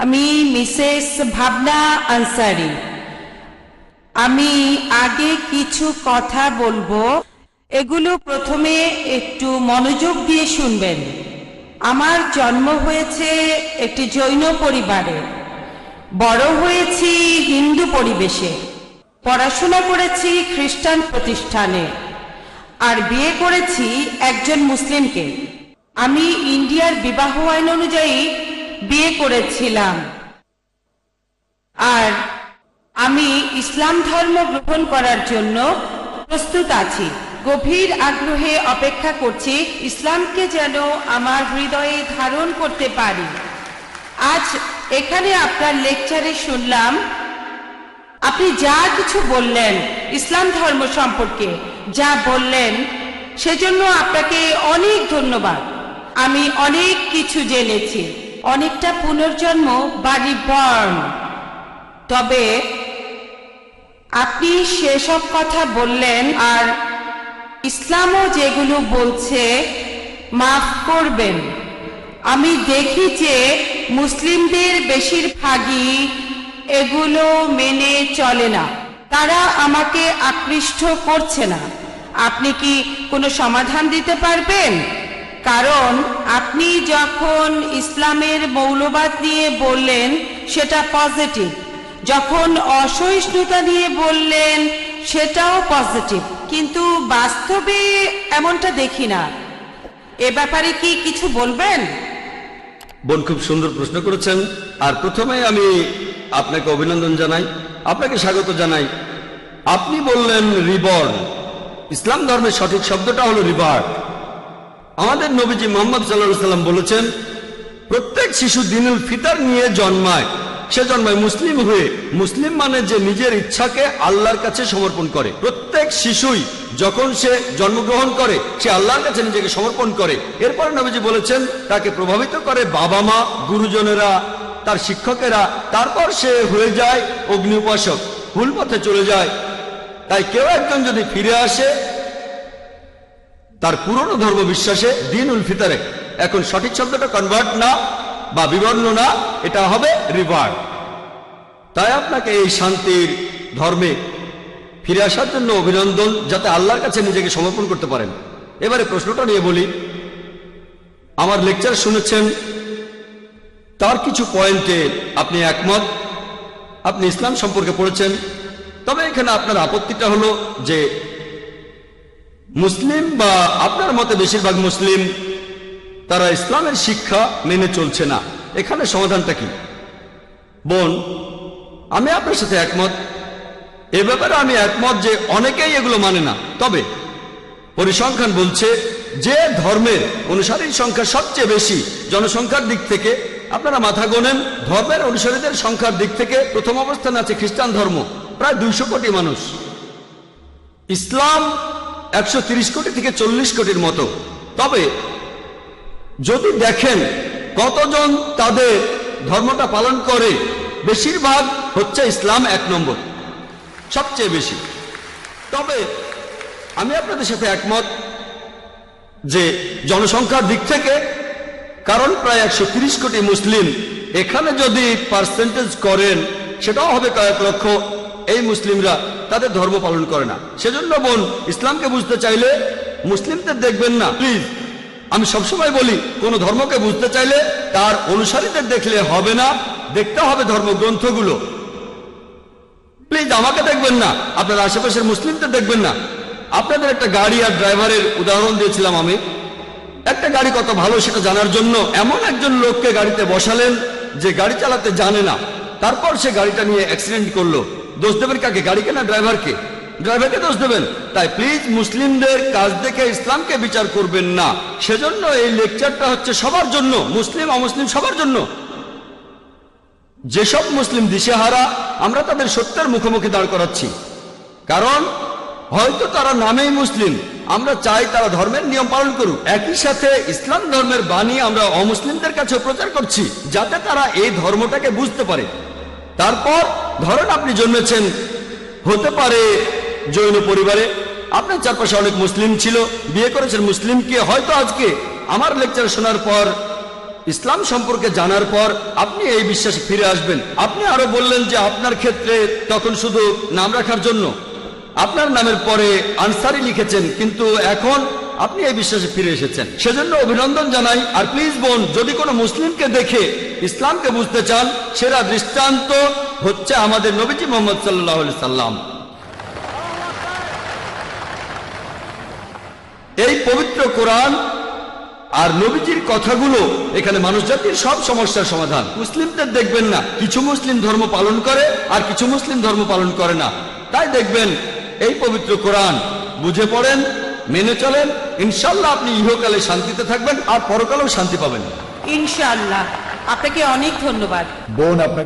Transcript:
আমি মিসেস ভাবনা আনসারি। আমি আগে কিছু কথা বলবো, এগুলো প্রথমে একটু মনোযোগ দিয়ে শুনবেন। আমার জন্ম হয়েছে একটি জৈন পরিবারে, বড় হয়েছি হিন্দু পরিবেশে, পড়াশোনা করেছি খ্রিস্টান প্রতিষ্ঠানে, আর বিয়ে করেছি একজন মুসলিমকে। আমি ইন্ডিয়ার বিবাহ আইন অনুযায়ী বিয়ে করেছিলাম, আর আমি ইসলাম ধর্ম গ্রহণ করার জন্য প্রস্তুত আছি। গভীর আগ্রহে অপেক্ষা করছি ইসলামকে যেন আমার হৃদয়ে ধারণ করতে পারি। আজ এখানে আপনার লেকচারে শুনলাম আপনি যা কিছু বললেন ইসলাম ধর্ম সম্পর্কে, যা বললেন সেজন্য আপনাকে অনেক ধন্যবাদ। আমি অনেক কিছু জেনেছি, অনেকটা পুনর্জন্ম বা রিবর্ন। তবে আপনি সেসব কথা বললেন, আর ইসলামও যেগুলো বলছে মাফ করবেন, আমি দেখি যে মুসলিমদের বেশিরভাগই এগুলো মেনে চলে না। তারা আমাকে আকৃষ্ট করছে না। আপনি কি কোনো সমাধান দিতে পারবেন? কারণ আপনি যখন ইসলামের মৌলবাদ নিয়ে বললেন সেটা পজিটিভ, যখন অসহিষ্ণুতা নিয়ে বললেন সেটাও পজিটিভ, কিন্তু বাস্তবে এমনটা দেখি না। এ ব্যাপারে কি কিছু বলবেন? বোন খুব সুন্দর প্রশ্ন করেছেন। আর প্রথমে আমি আপনাকে অভিনন্দন জানাই, আপনাকে স্বাগত জানাই। আপনি বললেন রিবর্ন। ইসলাম ধর্মের সঠিক শব্দটা হলো রিবার্থ। আমাদের নবীজি মুহাম্মদ সাল্লাল্লাহু আলাইহি ওয়াসাল্লাম বলেছেন, প্রত্যেক শিশু দিনুল ফিতর নিয়ে জন্মায়। সে জন্মায় মুসলিম হয়ে। মুসলিম মানে যে নিজের ইচ্ছাকে আল্লাহর কাছে সমর্পণ করে। প্রত্যেক শিশুই যখন সে জন্মগ্রহণ করে সে আল্লাহর কাছে নিজেকে সমর্পণ করে। এরপর নবীজি বলেছেন তাকে প্রভাবিত করে বাবা মা, গুরুজনেরা, তার শিক্ষকেরা। তারপর সে হয়ে যায় অগ্নি উপাসক, ভুল পথে চলে যায়। তাই কেউ একজন যদি ফিরে আসে তার পুরনো ধর্ম বিশ্বাসে দ্বীনুল ফিতরে, এখন সঠিক শব্দটা কনভার্ট না বা বিবর্ণ না, এটা হবে রিভার্ট। তাই আপনাকে এই শান্তির ধর্মে ফিরে আসার জন্য অভিনন্দন, যাতে আল্লাহর কাছে নিজেকে সমর্পণ করতে পারেন। এবারে প্রশ্নটা নিয়ে বলি। আমার লেকচার শুনেছেন, তার কিছু পয়েন্টে আপনি একমত, আপনি ইসলাম সম্পর্কে পড়েছেন। তবে এখানে আপনার আপত্তিটা হলো যে মুসলিম বা আপনার মতে বেশিরভাগ মুসলিম তারা ইসলামের শিক্ষা মেনে চলছে না। এখানে সমাধানটা কি? বোন, আমি আপনার সাথে একমত। এ ব্যাপারে আমি একমত যে অনেকেই এগুলো মানে না। তবে পরিসংখ্যান বলছে যে ধর্মের অনুসারীর সংখ্যা সবচেয়ে বেশি জনসংখ্যার দিক থেকে, আপনারা মাথা গোনেন, ধর্মের অনুসারীদের সংখ্যার দিক থেকে প্রথম অবস্থানে আছে খ্রিস্টান ধর্ম, প্রায় 200 কোটি মানুষ। ইসলাম 130 কোটি থেকে 40 কোটির মতো। তবে যদি দেখেন কতজন তাদের ধর্মটা পালন করে, বেশিরভাগ হচ্ছে ইসলাম 1 নম্বর, সবচেয়ে বেশি। তবে আমি আপনাদের সাথে একমত যে জনসংখ্যার দিক থেকে, কারণ প্রায় 130 কোটি মুসলিম, এখানে যদি পার্সেন্টেজ করেন সেটাও হবে কয়েক লক্ষ। এই মুসলিমরা তাদের ধর্ম পালন করে না। সেজন্য বোন, ইসলামকে বুঝতে চাইলে মুসলিমদের দেখবেন না প্লিজ। আমি সবসময় বলি, কোন ধর্মকে বুঝতে চাইলে তার অনুসারীদের দেখলে হবে না, দেখতে হবে ধর্মগ্রন্থগুলো। প্লিজ আমাকে দেখবেন না, আপনার আশেপাশের মুসলিমদের দেখবেন না। আপনাদের একটা গাড়ি আর ড্রাইভারের উদাহরণ দিয়েছিলাম আমি। একটা গাড়ি কত ভালো সেটা জানার জন্য এমন একজন লোককে গাড়িতে বসালেন যে গাড়ি চালাতে জানে না, তারপর সে গাড়িটা নিয়ে অ্যাক্সিডেন্ট করলো। দোষ দেবেন কাকে? গাড়িকে না ড্রাইভারকে? ড্রাইভারকে দোষ দেবেন। তাই প্লিজ মুসলিমদের কাজ দেখে ইসলামকে বিচার করবেন না। সেজন্য এই লেকচারটা হচ্ছে সবার জন্য, মুসলিম অমুসলিম সবার জন্য। যেসব মুসলিম দিশেহারা, আমরা তাদের সত্যের মুখোমুখি দাঁড় করাচ্ছি। কারণ হয়তো তারা নামেই মুসলিম, আমরা চাই তারা ধর্মের নিয়ম পালন করুক। একই সাথে ইসলাম ধর্মের বাণী আমরা অমুসলিমদের কাছে প্রচার করছি, যাতে তারা এই ধর্মটাকে বুঝতে পারে। তারপর ধরেন আপনি জন্মেছেন হতে পারে জৈন পরিবারে, আপনার চারপাশে অনেক মুসলিম ছিল, বিয়ে করেছেন মুসলিমকে। হয়তো আজকে আমার লেকচার শোনার পর ইসলাম সম্পর্কে জানার পর আপনি এই বিশ্বাসে ফিরে আসবেন। আপনি আরো বললেন যে আপনার ক্ষেত্রে তখন শুধু নাম রাখার জন্য আপনার নামের পরে আনসারি লিখেছেন, কিন্তু এখন আপনি এই বিশ্বাসে ফিরে এসেছেন, সেজন্য অভিনন্দন জানাই। আর প্লিজ বোন, যদি কোনো মুসলিমকে দেখে ইসলামকে বুঝতে চান, সেরা দৃষ্টান্ত হচ্ছে আমাদের নবীজি মুহাম্মদ সাল্লাল্লাহু আলাইহি সাল্লাম। এই পবিত্র কোরআন আর নবীজির কথাগুলো এখানে মানুষ জাতির সব সমস্যার সমাধান। মুসলিমদের দেখবেন না কিছু মুসলিম ধর্ম পালন করে আর কিছু মুসলিম ধর্ম পালন করে না, তাই দেখবেন এই পবিত্র কোরআন বুঝে পড়েন, মেনে চলেন, ইনশাল্লাহ আপনি ইহকালে শান্তিতে থাকবেন আর পরকালেও শান্তি পাবেন ইনশাআল্লাহ। আপনাকে অনেক ধন্যবাদ। বোন আপনাকে